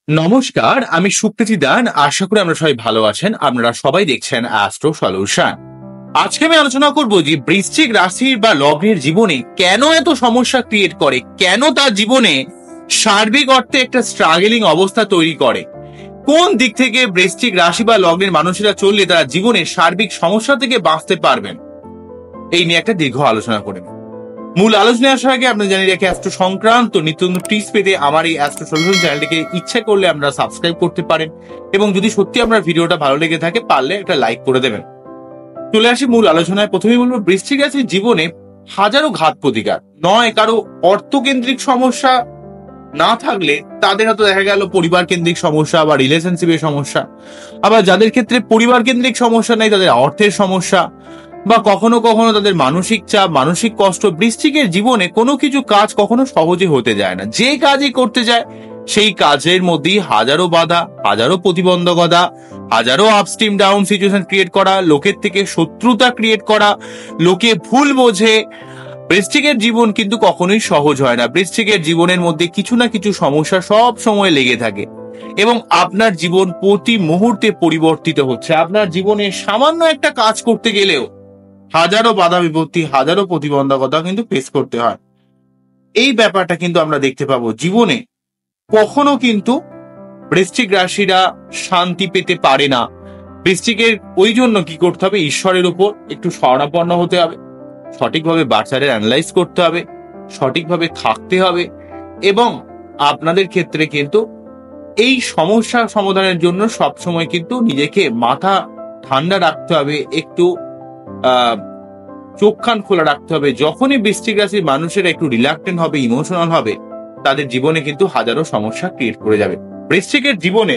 নমস্কার, আমি সুপ্রীতি দান। আশা করি আমরা সবাই ভালো আছেন। আপনারা সবাই দেখছেন অ্যাস্ট্রো সলিউশন। আজকে আমি আলোচনা করব যে বৃশ্চিক রাশির বা লগ্নের জীবনে কেন এত সমস্যা ক্রিয়েট করে, কেন তার জীবনে সার্বিক অর্থে একটা স্ট্রাগলিং অবস্থা তৈরি করে, কোন দিক থেকে বৃশ্চিক রাশি বা লগ্নের মানুষেরা চললে তারা জীবনে সার্বিক সমস্যা থেকে বাঁচতে পারবেন, এই নিয়ে একটা দীর্ঘ আলোচনা করে নেব। মূল আলোচনায় আসার আগে আপনারা জানিয়ে রাখি, অ্যাস্ট্রো সংক্রান্ত নিত্য নতুন টিপস পেতে আমার এই অ্যাস্ট্রো সলিউশন চ্যানেলটিকে ইচ্ছে করলে আপনারা সাবস্ক্রাইব করতে পারেন, এবং যদি সত্যি আপনার ভিডিওটা ভালো লেগে থাকে পারলে একটা লাইক করে দেবেন। চলে আসি মূল আলোচনায়। প্রথমেই বলবো, বৃশ্চিক রাশির জীবনে হাজারো ঘাত প্রতিঘাত নয়, কারো অর্থকেন্দ্রিক সমস্যা না থাকলে তাদের হয়তো দেখা গেল পরিবার কেন্দ্রিক সমস্যা বা রিলেশনশিপের সমস্যা, আবার যাদের ক্ষেত্রে পরিবার কেন্দ্রিক সমস্যা নেই তাদের অর্থের সমস্যা বা কখনো কখনো তাদের মানসিক চাপ, মানসিক কষ্ট। বৃশ্চিকের জীবনে কোনো কিছু কাজ কখনো সহজে হতে যায় না। যে কাজই করতে যায় সেই কাজের মধ্যেই হাজারো বাধা, হাজারো প্রতিবন্ধকতা, হাজারো আপস্ট্রিম ডাউন সিচুয়েশন ক্রিয়েট করা, লোকের থেকে শত্রুতা ক্রিয়েট করা, লোকে ভুল বোঝে। বৃশ্চিকের জীবন কিন্তু কখনোই সহজ হয় না। বৃশ্চিকের জীবনের মধ্যে কিছু না কিছু সমস্যা সব সময় লেগে থাকে এবং আপনার জীবন প্রতি মুহূর্তে পরিবর্তিত হচ্ছে। আপনার জীবনে সামান্য একটা কাজ করতে গেলেও হাজারো বাধা বিপত্তি, হাজারো প্রতিবন্ধকতা কিন্তু ফেস করতে হয়। এই ব্যাপারটা কিন্তু আমরা দেখতে পাবো জীবনে। কখনো কিন্তু বৃশ্চিক রাশিরা শান্তি পেতে পারে না। বৃশ্চিকের ওই জন্য কি করতে হবে, ঈশ্বরের উপর একটু শরণাপন্ন হতে হবে, সঠিকভাবে বাচ্চাদের অ্যানালাইজ করতে হবে, সঠিকভাবে থাকতে হবে, এবং আপনাদের ক্ষেত্রে কিন্তু এই সমস্যা সমাধানের জন্য সবসময় কিন্তু নিজেকে মাথা ঠান্ডা রাখতে হবে, একটু চোখ কান খোলা রাখতে হবে। যখনই বৃশ্চিক রাশির মানুষেরা একটু রিল্যাক্টেন্ট হবে, ইমোশনাল হবে, তাদের জীবনে কিন্তু হাজারো সমস্যা ক্রিয়েট করে যাবে। বৃশ্চিকের জীবনে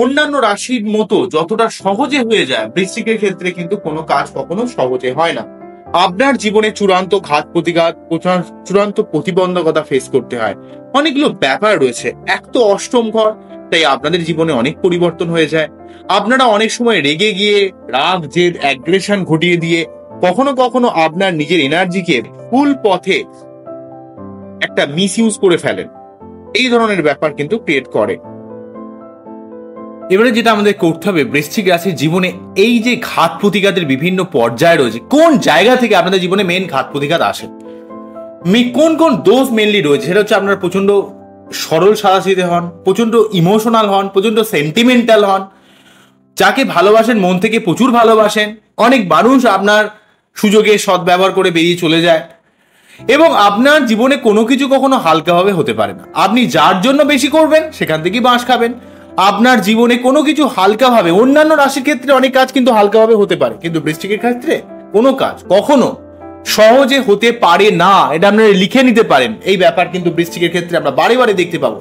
অন্যান্য রাশির মতো যতটা সহজে হয়ে যায়, বৃশ্চিকের ক্ষেত্রে কিন্তু কোনো কাজ কখনো সহজে হয় না। আপনার জীবনে চূড়ান্ত ঘাত প্রতিঘাত, চূড়ান্ত প্রতিবন্ধকতা ফেস করতে হয়। অনেকগুলো ব্যাপার রয়েছে। এক তো অষ্টম ঘর, তাই আপনাদের জীবনে অনেক পরিবর্তন হয়ে যায়। আপনারা অনেক সময় রেগে গিয়ে রাগ, জেদ, অ্যাগ্রেশন ঘটিয়ে দিয়ে কখনো কখনো আপনার নিজের এনার্জিকে ভুল পথে একটা মিস ইউজ করে ফেলেন। এই ধরনের ব্যাপার কিন্তু ক্রিয়েট করে। এবারে যেটা আমাদের করতে হবে, বৃশ্চিক রাশির জীবনে এই যে ঘাত প্রতিঘাতের বিভিন্ন পর্যায় রয়েছে, কোন জায়গা থেকে আপনাদের জীবনে মেন ঘাত প্রতিঘাত আসে, কোন কোন দোষ মেনলি রয়েছে, সেটা হচ্ছে আপনারা প্রচন্ড সরল সাদাসিধে হন, প্রচন্ড ইমোশনাল হন, প্রচন্ড সেন্টিমেন্টাল হন, যাকে ভালোবাসেন মন থেকে প্রচুর ভালোবাসেন। অনেক মানুষ আপনার সুযোগে সদ্ব্যবহার করে বেরিয়ে চলে যায়, এবং আপনার জীবনে কোনো কিছু কখনো হালকাভাবে হতে পারে না। আপনি যার জন্য বেশি করবেন সেখান থেকেই বাঁশ খাবেন। আপনার জীবনে কোনো কিছু হালকাভাবে, অন্যান্য রাশির ক্ষেত্রে অনেক কাজ কিন্তু হালকাভাবে হতে পারে, কিন্তু বৃশ্চিকের ক্ষেত্রে কোনো কাজ কখনো সহজে হতে পারে না। এটা আপনারা লিখে নিতে পারেন। এই ব্যাপার কিন্তু বৃশ্চিকের ক্ষেত্রে আমরা বারে বারে দেখতে পাবো।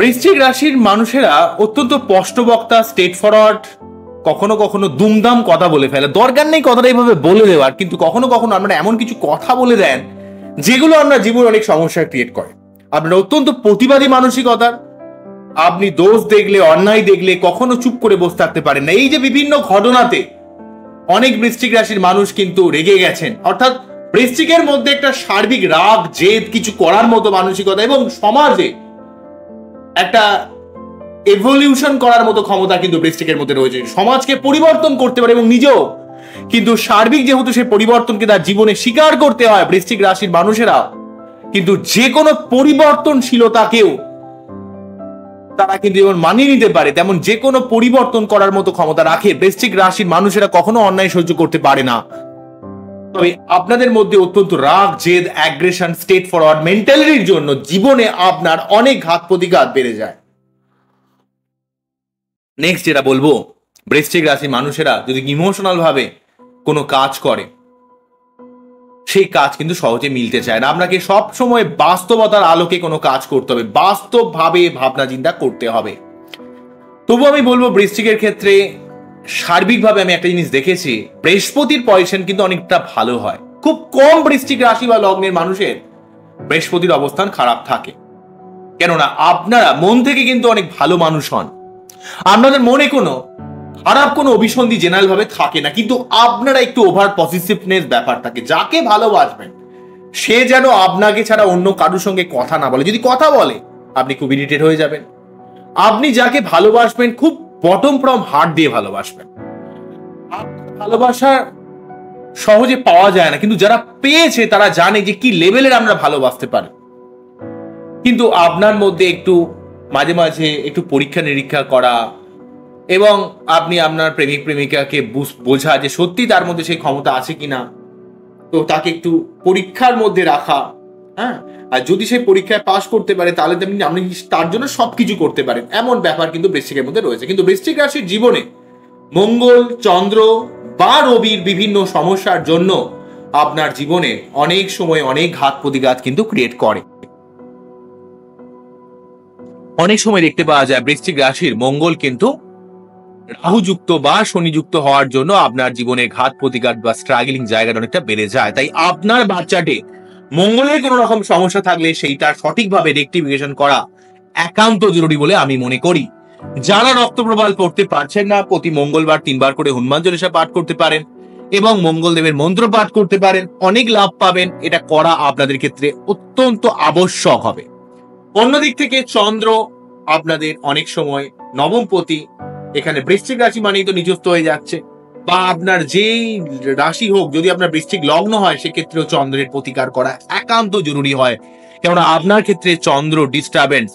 বৃশ্চিক রাশির মানুষেরা অত্যন্ত স্পষ্টবক্তা, স্ট্রেট ফরওয়ার্ড, কখনো কখনো দুমদাম কথা বলে ফেলে। দরকার নেই কথাটা এইভাবে বলে দেওয়ার, কিন্তু কখনো কখনো আপনারা এমন কিছু কথা বলে দেন যেগুলো আপনার জীবনে অনেক সমস্যা ক্রিয়েট করে। আপনারা অত্যন্ত প্রতিবাদী মানসিকতার। আপনি দোষ দেখলে, অন্যায় দেখলে কখনো চুপ করে বসে থাকতে পারেন না। এই যে বিভিন্ন ঘটনাতে অনেক বৃশ্চিক রাশির মানুষ কিন্তু রেগে গেছেন, অর্থাৎ বৃশ্চিকের মধ্যে একটা সার্বিক রাগ, জেদ, কিছু করার মতো মানসিকতা এবং সমাজে একটা এভলিউশন করার মতো ক্ষমতা কিন্তু বৃশ্চিকের মধ্যে রয়েছে। সমাজকে পরিবর্তন করতে পারে এবং নিজেও কিন্তু সার্বিক যেহেতু সে পরিবর্তনকে তার জীবনে স্বীকার করতে হয়, বৃশ্চিক রাশির মানুষেরা কিন্তু যে কোনো পরিবর্তনশীলতাকেও তারা কিন্তু যেমন মানিয়ে নিতে পারে, তেমন যে কোনো পরিবর্তন করার মতো ক্ষমতা রাখে। বৃশ্চিক রাশির মানুষেরা কখনো অন্যায় সহ্য করতে পারে না। তবে আপনাদের মধ্যে অত্যন্ত রাগ, জেদ, অ্যাগ্রেশন, স্ট্রেট ফরওয়ার্ড মেন্টালিটির জন্য জীবনে আপনার অনেক ঘাত প্রতিঘাত বেড়ে যায়। নেক্সট যেটা বলবো, বৃশ্চিক রাশির মানুষেরা যদি ইমোশনাল ভাবে কোনো কাজ করে, সেই কাজ কিন্তু সহজে মিলতে চায় না। আপনাকে সব সময় বাস্তবতার আলোকে কোনো কাজ করতে হবে, বাস্তবভাবে ভাবনা চিন্তা করতে হবে। তবু আমি বলবো বৃশ্চিকের ক্ষেত্রে সার্বিকভাবে আমি একটা জিনিস দেখেছি, বৃহস্পতির পজিশন কিন্তু অনেকটা ভালো হয়। খুব কম বৃশ্চিক রাশি বা লগ্নের মানুষের বৃহস্পতির অবস্থান খারাপ থাকে। কেননা আপনারা মন থেকে কিন্তু অনেক ভালো মানুষ হন, আপনাদের মনে কোনো খারাপ কোনো অভিসন্ধি জেনারেল ভাবে থাকে না, কিন্তু আপনারা একটু ওভার পজিটিভনেস ব্যাপার থাকে। যাকে ভালোবাসবেন সে যেন আপনাকে ছাড়া অন্য কারোর সঙ্গে কথা না বলে। যদি কথা বলে আপনি খুব ইরিটেট হয়ে যাবেন। আপনি যাকে ভালোবাসবেন খুব বটম ফ্রম হার্ট দিয়ে ভালোবাসবেন। ভালোবাসা সহজে পাওয়া যায় না, কিন্তু যারা পেয়েছে তারা জানে যে কি লেভেলের আমরা ভালোবাসতে পারি। কিন্তু আপনার মধ্যে একটু মাঝে মাঝে একটু পরীক্ষা নিরীক্ষা করা এবং আপনি আপনার প্রেমিক প্রেমিকাকে বোঝা যে সত্যি তার মধ্যে সেই ক্ষমতা আছে কিনা, তো তাকে একটু পরীক্ষার মধ্যে রাখা। হ্যাঁ, আর যদি সেই পরীক্ষায় পাশ করতে পারে তাহলে আপনি তার জন্য সবকিছু করতে পারেন, এমন ব্যাপার কিন্তু বৃশ্চিকের মধ্যে রয়েছে। কিন্তু বৃশ্চিক রাশির জীবনে মঙ্গল, চন্দ্র বা রবির বিভিন্ন সমস্যার জন্য আপনার জীবনে অনেক সময় অনেক ঘাত প্রতিঘাত কিন্তু ক্রিয়েট করে। অনেক সময় দেখতে পাওয়া যায় বৃশ্চিক রাশির মঙ্গল কিন্তু রাহুযুক্ত বা শনিযুক্ত হওয়ার জন্য আপনার জীবনে ঘাত প্রতিঘাত বা স্ট্রাগলিং জায়গাটা অনেকটা বেড়ে যায়। তাই আপনার বাচ্চাটে মঙ্গলের কোনো রকম সমস্যা থাকলে সেইটার সঠিকভাবে রেকটিফিকেশন করা একান্ত জরুরি বলে আমি মনে করি। যারা রক্তপ্রবাল পড়তে পারছেন না, প্রতি মঙ্গলবার 3 বার করে হনুমান চল্লিশা পাঠ করতে পারেন এবং মঙ্গলদেবের মন্ত্র পাঠ করতে পারেন, অনেক লাভ পাবেন। এটা করা আপনাদের ক্ষেত্রে অত্যন্ত আবশ্যক হবে। অন্যদিক থেকে চন্দ্র আপনাদের অনেক সময় নবমপতি, এখানে বৃশ্চিক রাশি মানেই তো নিজস্ব হয়ে যাচ্ছে, বা আপনার যেই রাশি হোক, যদি আপনার বৃশ্চিক লগ্ন হয় সেক্ষেত্রেও চন্দ্রের প্রতিকার করা একান্ত জরুরি হয়। কেননা আপনার ক্ষেত্রে চন্দ্র ডিস্টারবেন্স,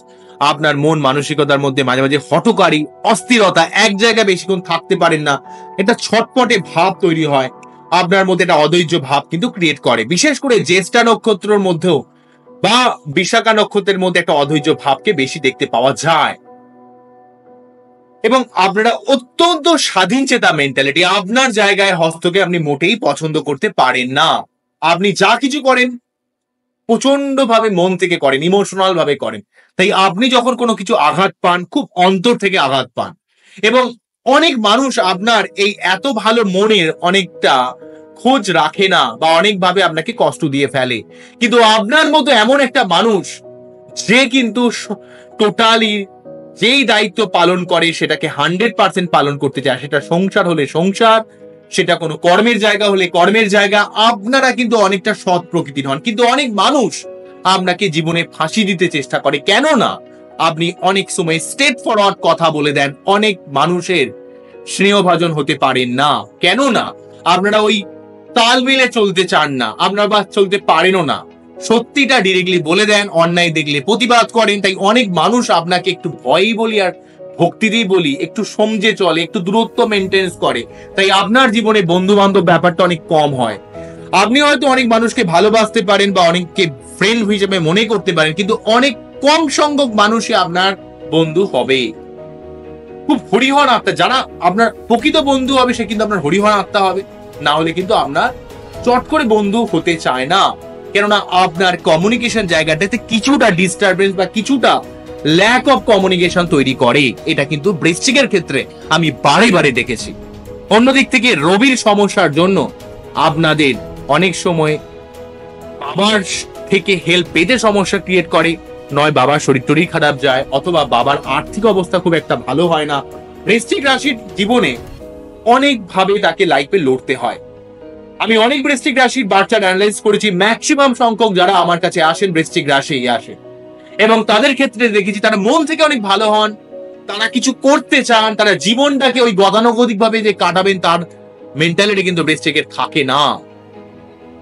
আপনার মন মানসিকতার মধ্যে মাঝে মাঝে হঠকারী, অস্থিরতা, এক জায়গায় বেশিক্ষণ থাকতে পারেন না, এটা ছটপটে ভাব তৈরি হয়, আপনার মধ্যে একটা অধৈর্য ভাব কিন্তু ক্রিয়েট করে। বিশেষ করে জ্যেষ্ঠা নক্ষত্রের মধ্যেও বা বিশাখা নক্ষত্রের মধ্যে একটা অধৈর্য ভাবকে বেশি দেখতে পাওয়া যায়। এবং আপনারা অত্যন্ত স্বাধীন চেতা মেন্টালিটি, আপনার জায়গায় হস্তকে আপনি মোটেই পছন্দ করতে পারেন না। আপনি যা কিছু করেন প্রচন্ড ভাবে মন থেকে করেন, ইমোশনাল ভাবে করেন। তাই আপনি যখন কোনো কিছু আঘাত পান, খুব অন্তর থেকে আঘাত পান। এবং অনেক মানুষ আপনার এই এত ভালো মনের অনেকটা খোঁজ রাখে না বা অনেকভাবে আপনাকে কষ্ট দিয়ে ফেলে। কিন্তু আপনার মতো এমন একটা মানুষ যে কিন্তু টোটালি যেই দায়িত্ব পালন করে সেটাকে 100% পালন করতে চায়। সেটা সংসার হলে সংসার, সেটা কোনো কর্মের জায়গা হলে কর্মের জায়গা। আপনারা কিন্তু অনেকটা সৎ প্রকৃতির হন, কিন্তু অনেক মানুষ আপনাকে জীবনে ফাঁসি দিতে চেষ্টা করে। কেন না আপনি অনেক সময় স্ট্রেট ফরওয়ার্ড কথা বলে দেন, অনেক মানুষের স্নেহভাজন হতে পারেন না। কেন না আপনারা ওই তাল মিলে চলতে চান না, আপনারা বা চলতে পারেনও না, সত্যিটা ডিরেক্টলি বলে দেন, অন্যায় দেখলে প্রতিবাদ করেন। তাই অনেক মানুষ আপনাকে একটু ভয়ই বলি আর ভক্তিতেই বলি একটু সমঝে চলে, একটু দূরত্ব মেনটেন্স করে। তাই আপনার জীবনে বন্ধু বান্ধব ব্যাপারটা অনেক কম হয়। আপনি হয়তো অনেক মানুষকে ভালোবাসতে পারেন বা অনেককে ফ্রেন্ড হিসেবে মনে করতে পারেন, কিন্তু অনেক কম সংখ্যক মানুষই আপনার বন্ধু হবে। খুব হরিহর আত্মা, যারা আপনার প্রকৃত বন্ধু হবে সে কিন্তু আপনার হরিহর আত্মা হবে, না হলে কিন্তু আপনার চট করে বন্ধু হতে চায় না। কেননা আপনার কমিউনিকেশন জায়গাটাতে কিছুটা ডিস্টারবেন্স বা কিছুটা ল্যাক অফ কমিউনিকেশন তৈরি করে। এটা কিন্তু বৃশ্চিকের ক্ষেত্রে আমি বারে বারে দেখেছি। অন্যদিক থেকে রবির সমস্যার জন্য আপনাদের অনেক সময় বাবার থেকে হেল্প পেতে সমস্যা ক্রিয়েট করে, নয় বাবার শরীর টরীর খারাপ যায়, অথবা বাবার আর্থিক অবস্থা খুব একটা ভালো হয় না। বৃশ্চিক রাশির জীবনে অনেকভাবে তাকে লাইফে লড়তে হয়। আমি অনেক বৃশ্চিক রাশির বাচ্চা অ্যানালাইজ করেছি, ম্যাক্সিমাম সংখ্যক যারা আমার কাছে আসেন বৃশ্চিক রাশি আসে, এবং তাদের ক্ষেত্রে দেখেছি তারা মন থেকে অনেক ভালো হন, তারা কিছু করতে চান, তারা জীবনটাকে ওই গতানুগতিক ভাবে যে কাটাবেন তার মেন্টালিটি কিন্তু বৃশ্চিকের থাকে না।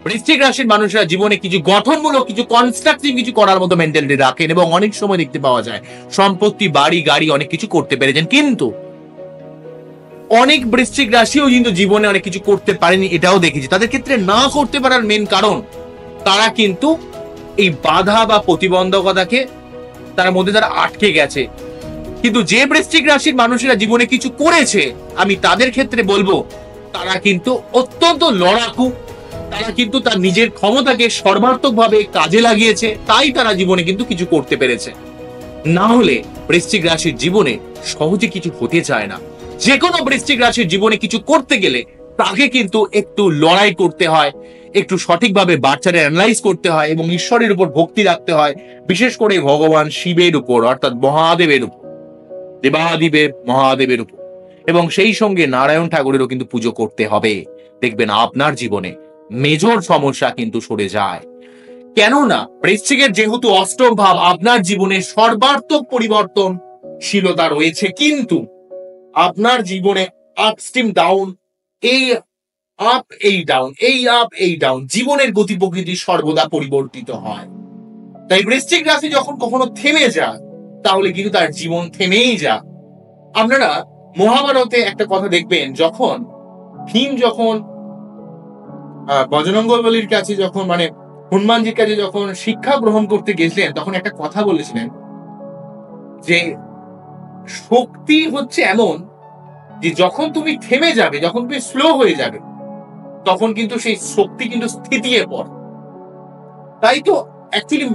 বৃশ্চিক রাশির মানুষরা জীবনে কিছু গঠনমূলক, কিছু কনস্ট্রাকটিভ কিছু করার মতো মেন্টালিটি রাখেন, এবং অনেক সময় দেখতে পাওয়া যায় সম্পত্তি, বাড়ি, গাড়ি অনেক কিছু করতে পেরেছেন। কিন্তু অনেক বৃশ্চিক রাশিও কিন্তু জীবনে অনেক কিছু করতে পারেনি, এটাও দেখেছি। তাদের ক্ষেত্রে না করতে পারার মেন কারণ তারা কিন্তু এই বাধা বা প্রতিবন্ধকতাকে তার মধ্যে তারা আটকে গেছে। কিন্তু যে বৃশ্চিক রাশির মানুষেরা জীবনে কিছু করেছে, আমি তাদের ক্ষেত্রে বলবো তারা কিন্তু অত্যন্ত লড়াকু, তারা কিন্তু তার নিজের ক্ষমতাকে সর্বাত্মকভাবে কাজে লাগিয়েছে, তাই তারা জীবনে কিন্তু কিছু করতে পেরেছে। না হলে বৃশ্চিক রাশির জীবনে সহজে কিছু হতে চায় না। যে কোনো বৃশ্চিক রাশির জীবনে কিছু করতে গেলে তাকে কিন্তু একটু লড়াই করতে হয়, একটু সঠিকভাবে বাচ্চারা অ্যানালাইজ করতে হয়, এবং ঈশ্বরের উপর ভক্তি রাখতে হয়, বিশেষ করে ভগবান শিবের উপর, অর্থাৎ মহাদেবের উপর, দেবাদিদেব মহাদেবের উপর, এবং সেই সঙ্গে নারায়ণ ঠাকুরেরও কিন্তু পুজো করতে হবে। দেখবেন আপনার জীবনে মেজর সমস্যা কিন্তু সরে যায়। কেননা বৃশ্চিকের যেহেতু অষ্টম ভাব, আপনার জীবনে সর্বাত্মক পরিবর্তনশীলতা রয়েছে, কিন্তু আপনার জীবনে আপস্ট্রিম ডাউন, এই আপ এই ডাউন, এই আপ এই ডাউন, জীবনের গতি প্রকৃতি সর্বদা পরিবর্তিত হয়। তাই বৃশ্চিক রাশি যখন কখনো থেমে যায়, তাহলে কিন্তু তার জীবন থেমেই যায়। আপনারা মহাভারতে একটা কথা দেখবেন, যখন ভীম যখন বজরঙ্গ বলির কাছে যখন মানে হনুমানজির কাছে যখন শিক্ষা গ্রহণ করতে গেছিলেন, তখন একটা কথা বলেছিলেন যে শক্তি হচ্ছে এমন যে যখন তুমি থেমে যাবে, যখন তুমি স্লো হয়ে যাবে, তখন কিন্তু সেই শক্তি কিন্তু স্থিতিয়ে পড়ে। তাই তো অ্যাকচুয়ালি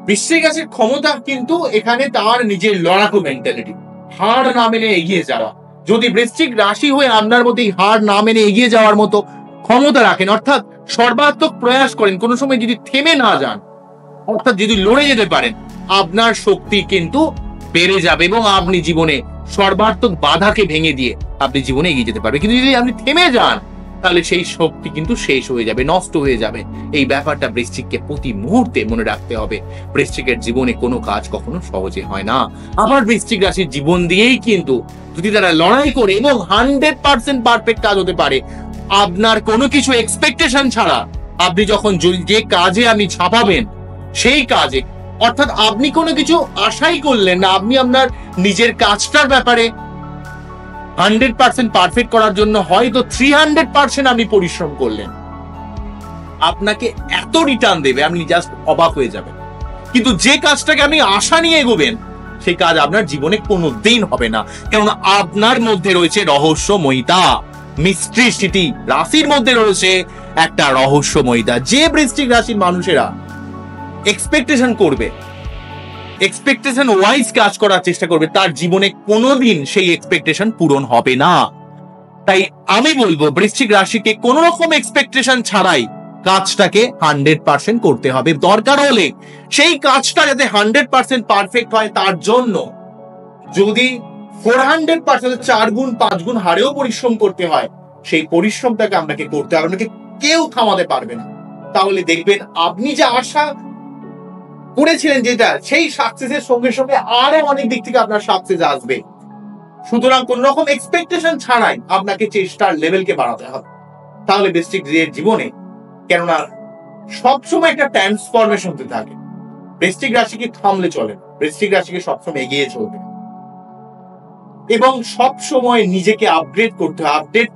বৃশ্চিক রাশির ক্ষমতা কিন্তু এখানে তার নিজের লড়াকু মেন্টালিটি, হার না মেনে এগিয়ে যাওয়া। যদি বৃশ্চিক রাশি হয়ে আপনার মধ্যে হার না মেনে এগিয়ে যাওয়ার মতো ক্ষমতা রাখেন, অর্থাৎ সর্বাত্মক প্রয়াস করেন, কোনো সময় যদি থেমে না যান, অর্থাৎ যদি লড়ে যেতে পারেন, আপনার শক্তি কিন্তু বেড়ে যাবে এবং আপনি জীবনে সর্বাত্মক বাধাকে ভেঙে দিয়ে আপনি জীবনে এগিয়ে যেতে পারবেন। কিন্তু যদি আপনি থেমে যান, তাহলে সেই শক্তি কিন্তু শেষ হয়ে যাবে, নষ্ট হয়ে যাবে। এই ব্যাপারটা বৃশ্চিককে প্রতি মুহূর্তে মনে রাখতে হবে। বৃশ্চিকের জীবনে কোনো কাজ কখনো সহজে হয় না। আবার বৃশ্চিক রাশির জীবন দিয়েই কিন্তু যদি তারা লড়াই করে এবং 100% পারফেক্ট কাজ হতে পারে, আপনার কোনো কিছু এক্সপেকটেশন ছাড়া আপনি যখন যে কাজে আপনি ছাপাবেন, সেই কাজে, অর্থাৎ আপনি কোনো কিছু আশাই করলেন না, আপনি আপনার নিজের কাজটার ব্যাপারে 100% পারফেক্ট করার জন্য হয়তো 300% আপনি পরিশ্রম করলেন, আপনাকে এত রিটার্ন দেবে আপনি জাস্ট অবাক হয়ে যাবেন। কিন্তু যে কাজটাকে আপনি আশা নিয়ে এগোবেন, সেই কাজ আপনার জীবনে কোনোদিন হবে না, কারণ আপনার মধ্যে রয়েছে রহস্যময়িতা, মিস্ট্রি সিটি। রাশির মধ্যে রয়েছে একটা রহস্যময়িতা। যে বৃশ্চিক রাশির মানুষেরা এক্সপেকটেশন করবে, এক্সপেকটেশন ওয়াইজ কাজ করার চেষ্টা করবে, তার জীবনে কোনোদিন সেই এক্সপেকটেশন পূরণ হবে না। তাই আমি বলবো বৃশ্চিক রাশিকে কোন রকম এক্সপেকটেশন ছাড়াই কাজটাকে 100% করতে হবে। দরকার হলে সেই কাজটা যাতে 100% পারফেক্ট হয়, তার জন্য যদি 400% 4 গুণ 5 গুণ হারেও পরিশ্রম করতে হয়, সেই পরিশ্রমটাকে আপনাকে করতে হবে, আপনাকে কেউ থামাতে পারবে না। তাহলে দেখবেন আপনি যে আশা করেছিলেন যেটা, সেই সাকসেসের সঙ্গে সঙ্গে আরো অনেক দিক থেকে আপনার সাকসেস আসবে। সুতরাং কোন রকম এক্সপেকটেশন ছাড়াই আপনাকে চেষ্টার লেভেলকে বাড়াতে হবে, তাহলে বৃশ্চিক জীবনে, কেননা সবসময় একটা ট্রান্সফরমেশন হতে থাকে। বৃশ্চিক রাশিকে থামলে চলে, বৃশ্চিক রাশিকে সবসময় এগিয়ে চলবে এবং সব সময় নিজেকে আপডেট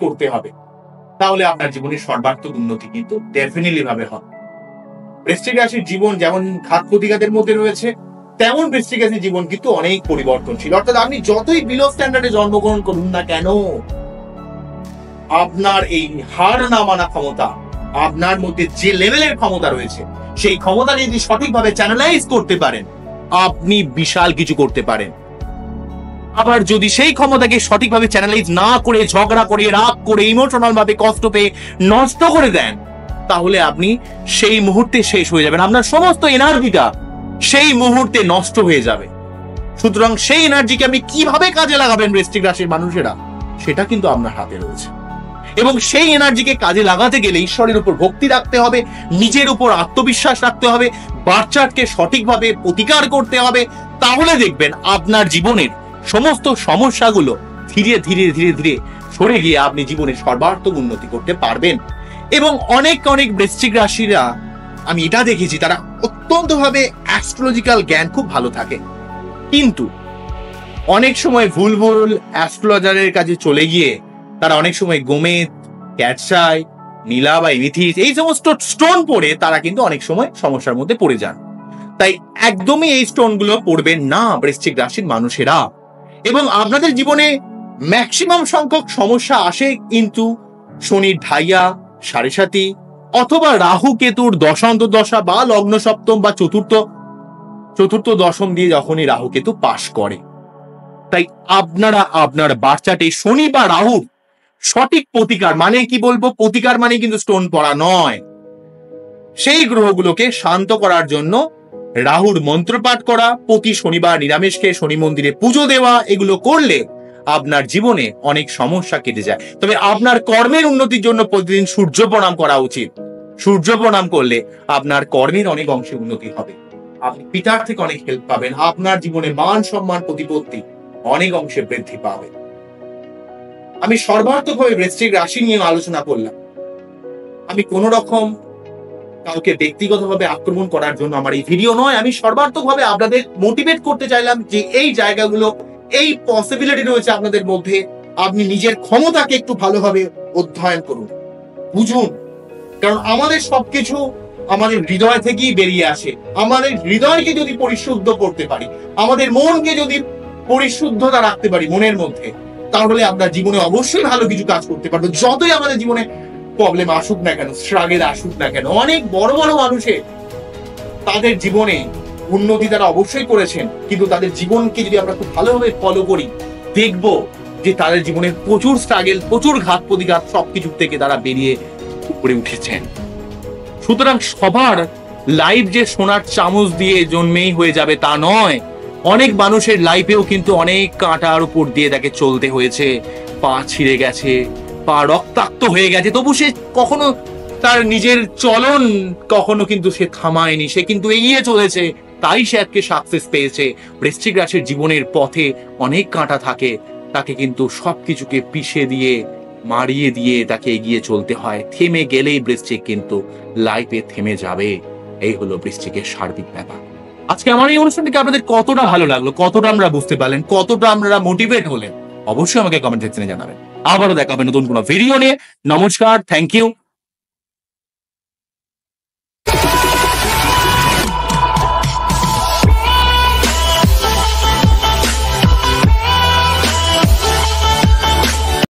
করতে হবে, তাহলে আপনার জীবনের সর্বাত্মক উন্নতি কিন্তু ডেফিনেটলি ভাবে হবে। বৃশ্চিক রাশির জীবন যেমন ঘাত প্রতিঘাতের মধ্যে রয়েছে, তেমন বৃশ্চিক রাশির জীবন কিন্তু অনেক পরিবর্তনশীল। অর্থাৎ আপনি যতই বিলো স্ট্যান্ডার্ডে জন্মগ্রহণ করুন না কেন, আপনার এই হার না মানা ক্ষমতা, আপনার মধ্যে যে লেভেলের ক্ষমতা রয়েছে, সেই ক্ষমতা যদি সঠিকভাবে চ্যানেলাইজ করতে পারেন, আপনি বিশাল কিছু করতে পারেন। আবার যদি সেই ক্ষমতাকে সঠিকভাবে চ্যানেলাইজ না করে, ঝগড়া করে, রাগ করে, ইমোশনাল ভাবে কষ্ট পেয়ে নষ্ট করে দেন, তাহলে আপনি সেই মুহূর্তে শেষ হয়ে যাবেন, আপনার সমস্ত এনার্জিটা সেই মুহূর্তে নষ্ট হয়ে যাবে। সুতরাং সেই এনার্জিকে আপনি কিভাবে কাজে লাগাবেন বৃশ্চিক রাশির মানুষেরা, সেটা কিন্তু আপনার হাতে রয়েছে। এবং সেই এনার্জিকে কাজে লাগাতে গেলে ঈশ্বরের উপর ভক্তি রাখতে হবে, নিজের উপর আত্মবিশ্বাস রাখতে হবে, বাচ্চাকে সঠিকভাবে প্রতিকার করতে হবে। তাহলে দেখবেন আপনার জীবনের সমস্ত সমস্যাগুলো ধীরে ধীরে ধীরে ধীরে সরে গিয়ে আপনি জীবনের সর্বাত্মক উন্নতি করতে পারবেন। এবং অনেক অনেক বৃশ্চিক রাশিরা আমি এটা দেখেছি, তারা অত্যন্ত ভাবে অ্যাস্ট্রোলজিক্যাল জ্ঞান খুব ভালো থাকে, কিন্তু অনেক সময় ভুল ভুল অ্যাস্ট্রোলজারের কাছে চলে গিয়ে তারা অনেক সময় গোমেদ, ক্যাটসাই, নীলা বা ইমিথিস এই সমস্ত স্টোন পড়ে তারা কিন্তু অনেক সময় সমস্যার মধ্যে পড়ে যান। তাই একদমই এই স্টোন গুলো পড়বেন না বৃশ্চিক রাশির মানুষেরা। এবং আপনাদের জীবনে ম্যাক্সিমাম সংখ্যক সমস্যা আসে কিন্তু শনির ঢাইয়া, সাড়ে সাতি অথবা রাহু কেতুর দশান্তর্দশা বা লগ্ন সপ্তম বা চতুর্থ দশম দিয়ে যখনই রাহু কেতু পাশ করে। তাই আপনারা আপনার বাচ্চাটি শনি বা রাহুর সঠিক প্রতিকার, মানে কি বলবো, প্রতিকার মানে কিন্তু স্টোন পড়া নয়, সেই গ্রহগুলোকে শান্ত করার জন্য রাহুর মন্ত্রপাঠ করা, প্রতি শনিবার নিরামিষ খেয়ে শনি মন্দিরে পুজো দেওয়া, এগুলো করলে আপনার জীবনে অনেক সমস্যা কেটে যায়। তবে আপনার কর্মের উন্নতির জন্য প্রতিদিন সূর্য প্রণাম করা উচিত, সূর্য প্রণাম করলে আপনার কর্মের অনেক অংশে উন্নতি হবে, আপনি পিতার থেকে অনেক হেল্প পাবেন, আপনার জীবনে মান সম্মান প্রতিপত্তি অনেক অংশে বৃদ্ধি পাবে। আমি সর্বাত্মকভাবে বৃশ্চিক রাশি নিয়ে আলোচনা করলাম। আমি কোন রকম কাউকে ব্যক্তিগতভাবে আক্রমণ করার জন্য আমার এই ভিডিও নয়, আমি সর্বাত্মকভাবে আপনাদের মোটিভেট করতে চাইলাম যে এই জায়গাগুলো, এই পসিবিলিটি রয়েছে আপনাদের মধ্যে, আপনি নিজের ক্ষমতাকে একটু ভালোভাবে অধ্যয়ন করুন, বুঝুন। কারণ আমাদের সবকিছু আমাদের হৃদয় থেকেই বেরিয়ে আসে। আমাদের হৃদয়কে যদি পরিশুদ্ধ করতে পারি, আমাদের মনকে যদি পরিশুদ্ধতা রাখতে পারি মনের মধ্যে, তাহলে আমরা জীবনে অবশ্যই ভালো কিছু কাজ করতে পারবো। যতই আমাদের জীবনে প্রবলেম আসুক না কেন, স্ট্রাগল আসুক না কেন, অনেক বড় বড় মানুষের তাদের জীবনে উন্নতি তারা অবশ্যই করেছেন, কিন্তু তাদের জীবনকে যদি আমরা খুব ভালোভাবে ফলো করি, দেখব যে তাদের জীবনে প্রচুর স্ট্রাগল, প্রচুর ঘাত প্রতিঘাত, সবকিছু থেকে তারা বেরিয়ে উপরে উঠেছেন। সুতরাং সবার লাইফ যে সোনার চামচ দিয়ে জন্মেই হয়ে যাবে তা নয়। অনেক মানুষের লাইফেও কিন্তু অনেক কাঁটার উপর দিয়ে তাকে চলতে হয়েছে, পা ছিঁড়ে গেছে, পা রক্তাক্ত হয়ে গেছে, তবু সে কখনো তার নিজের চলন কখনো কিন্তু সে থামায়নি, সে কিন্তু এগিয়ে চলেছে, তাই সে আজকে সাকসেস পেয়েছে। বৃশ্চিক রাশির জীবনের পথে অনেক কাঁটা থাকে, তাকে কিন্তু সবকিছুকে পিষে দিয়ে, মারিয়ে দিয়ে তাকে এগিয়ে চলতে হয়। থেমে গেলেই বৃশ্চিক কিন্তু লাইফে থেমে যাবে। এই হলো বৃশ্চিকের সার্বিক ব্যাপার। আজকে আমার এই অনুষ্ঠানটিকে আপনাদের কতটা ভালো লাগলো, কতটা আমরা বুঝতে পারলেন, কতটা আমরা মোটিভেট হলেন, অবশ্যই আমাকে কমেন্ট সেকশনে জানাবেন। আবারও দেখা হবে নতুন কোনো ভিডিও নিয়ে। নমস্কার, থ্যাংক ইউ।